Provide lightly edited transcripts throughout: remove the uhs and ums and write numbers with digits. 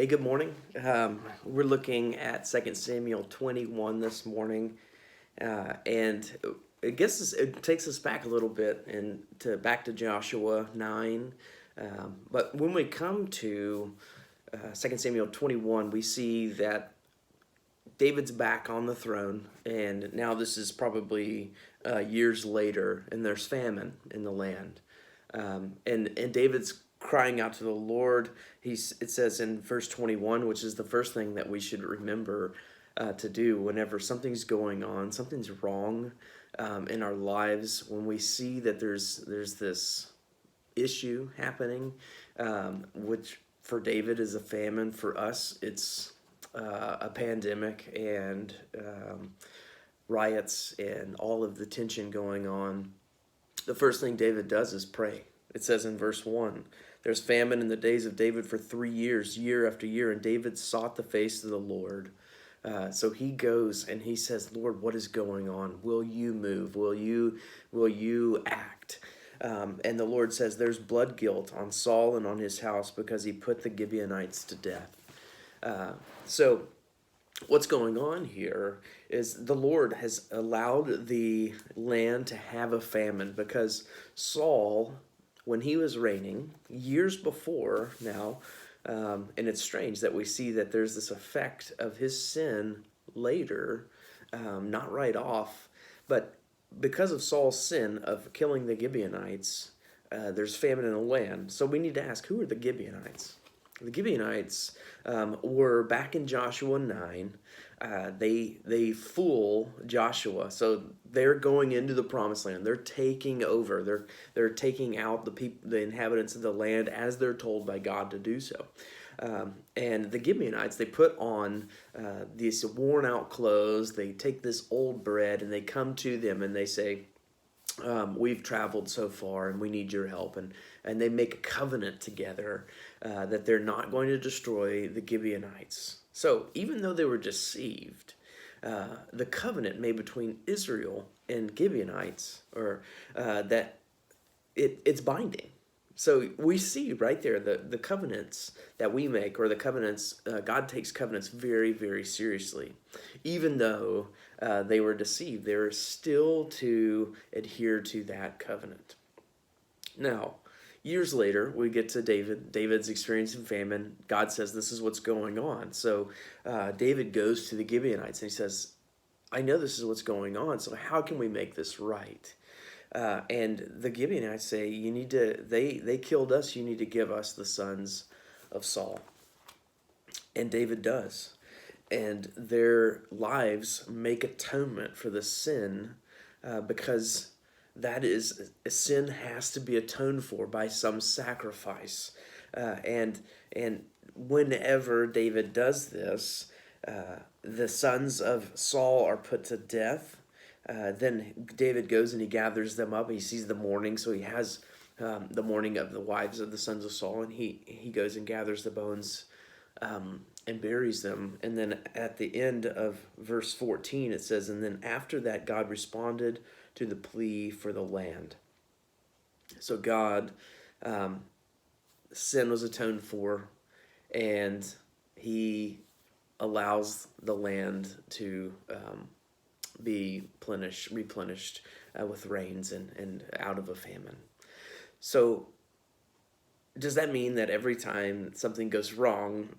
Hey, good morning. We're looking at 2 Samuel 21 this morning, and it takes us back a little bit and back to Joshua 9. But when we come to 2 Samuel 21, we see that David's back on the throne, and now this is probably years later, and there's famine in the land. And David's crying out to the Lord. It says in verse 21, which is the first thing that we should remember to do whenever something's going on, something's wrong in our lives. When we see that there's this issue happening, which for David is a famine. For us, it's a pandemic and riots and all of the tension going on. The first thing David does is pray. It says in verse 1, there's famine in the days of David for 3 years, year after year, and David sought the face of the Lord. So he goes and he says, Lord, what is going on? Will you move? Will you act? And the Lord says there's blood guilt on Saul and on his house because he put the Gibeonites to death. So what's going on here is the Lord has allowed the land to have a famine because Saul, when he was reigning years before now, and it's strange that we see that there's this effect of his sin later, not right off, but because of Saul's sin of killing the Gibeonites, there's famine in the land. So we need to ask, who are the Gibeonites? The Gibeonites were back in Joshua 9. They fool Joshua, so they're going into the promised land. They're taking over. They're taking out the inhabitants of the land as they're told by God to do so. And the Gibeonites, they put on these worn out clothes. They take this old bread and they come to them and they say, we've traveled so far and we need your help. And they make a covenant together that they're not going to destroy the Gibeonites. So even though they were deceived, the covenant made between Israel and Gibeonites, or that it's binding. So we see right there the covenants that we make, or the covenants, God takes covenants very, very seriously. Even though they were deceived, they were still to adhere to that covenant. Now, years later, we get to David. David's experiencing famine. God says this is what's going on. So David goes to the Gibeonites and he says, I know this is what's going on, so how can we make this right? And the Gibeonites say, they killed us, you need to give us the sons of Saul. And David does. And their lives make atonement for the sin because that is, sin has to be atoned for by some sacrifice. And whenever David does this, the sons of Saul are put to death. Then David goes and he gathers them up. He sees the mourning, so he has the mourning of the wives of the sons of Saul, and he goes and gathers the bones and buries them. And then at the end of verse 14, it says, and then after that, God responded to the plea for the land. So God, sin was atoned for, and he allows the land to be replenished with rains and out of a famine. So does that mean that every time something goes wrong,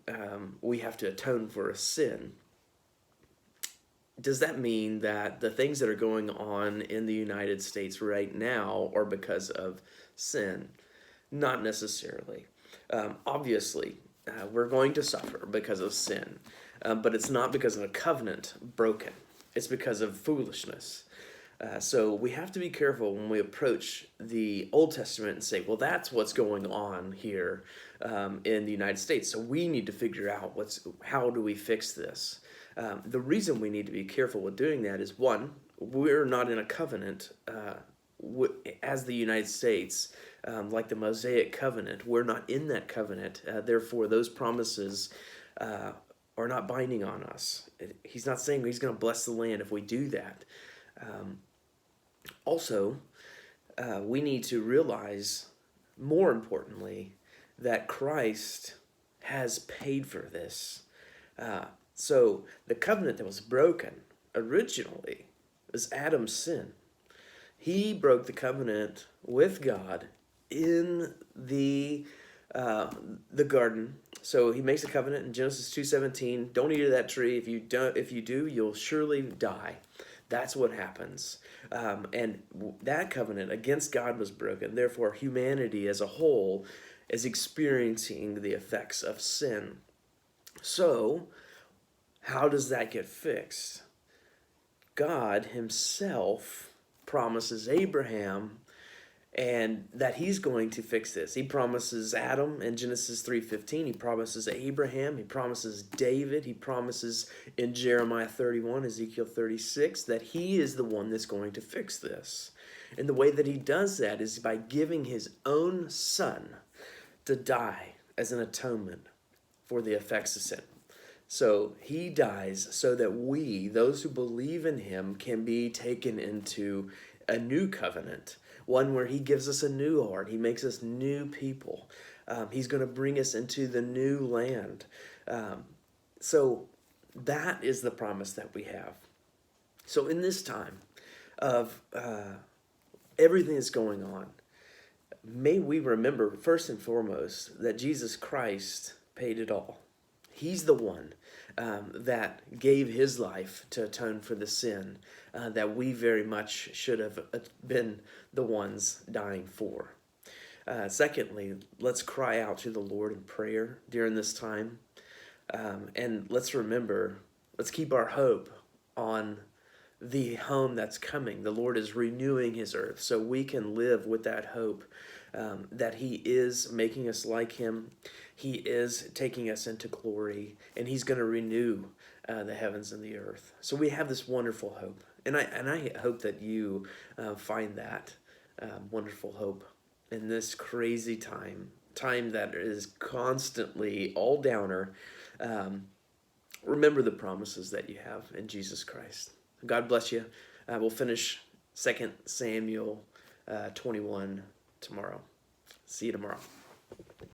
we have to atone for a sin? Does that mean that the things that are going on in the United States right now are because of sin? Not necessarily. Obviously, we're going to suffer because of sin, but it's not because of a covenant broken. It's because of foolishness. So we have to be careful when we approach the Old Testament and say, well, that's what's going on here in the United States. So we need to figure out how do we fix this? The reason we need to be careful with doing that is, one, we're not in a covenant as the United States, like the Mosaic covenant. We're not in that covenant. Therefore, those promises are not binding on us. He's not saying he's going to bless the land if we do that. Also, we need to realize, more importantly, that Christ has paid for this. So the covenant that was broken originally was Adam's sin. He broke the covenant with God in the garden. So he makes a covenant in Genesis 2:17. Don't eat of that tree. If you do, you'll surely die. That's what happens. And that covenant against God was broken. Therefore, humanity as a whole is experiencing the effects of sin. So, how does that get fixed? God himself promises Abraham and that he's going to fix this. He promises Adam in Genesis 3:15. He promises Abraham. He promises David. He promises in Jeremiah 31, Ezekiel 36, that he is the one that's going to fix this. And the way that he does that is by giving his own son to die as an atonement for the effects of sin. So he dies so that we, those who believe in him, can be taken into a new covenant, one where he gives us a new heart. He makes us new people. He's going to bring us into the new land. So that is the promise that we have. So in this time of everything that's going on, may we remember first and foremost that Jesus Christ paid it all. He's the one that gave his life to atone for the sin that we very much should have been the ones dying for. Secondly, let's cry out to the Lord in prayer during this time. And let's remember, let's keep our hope on the home that's coming. The Lord is renewing his earth so we can live with that hope that he is making us like him. He is taking us into glory, and he's going to renew the heavens and the earth. So we have this wonderful hope, and I hope that you find that wonderful hope in this crazy time that is constantly all downer. Remember the promises that you have in Jesus Christ. God bless you. We'll finish 2 Samuel 21 tomorrow. See you tomorrow.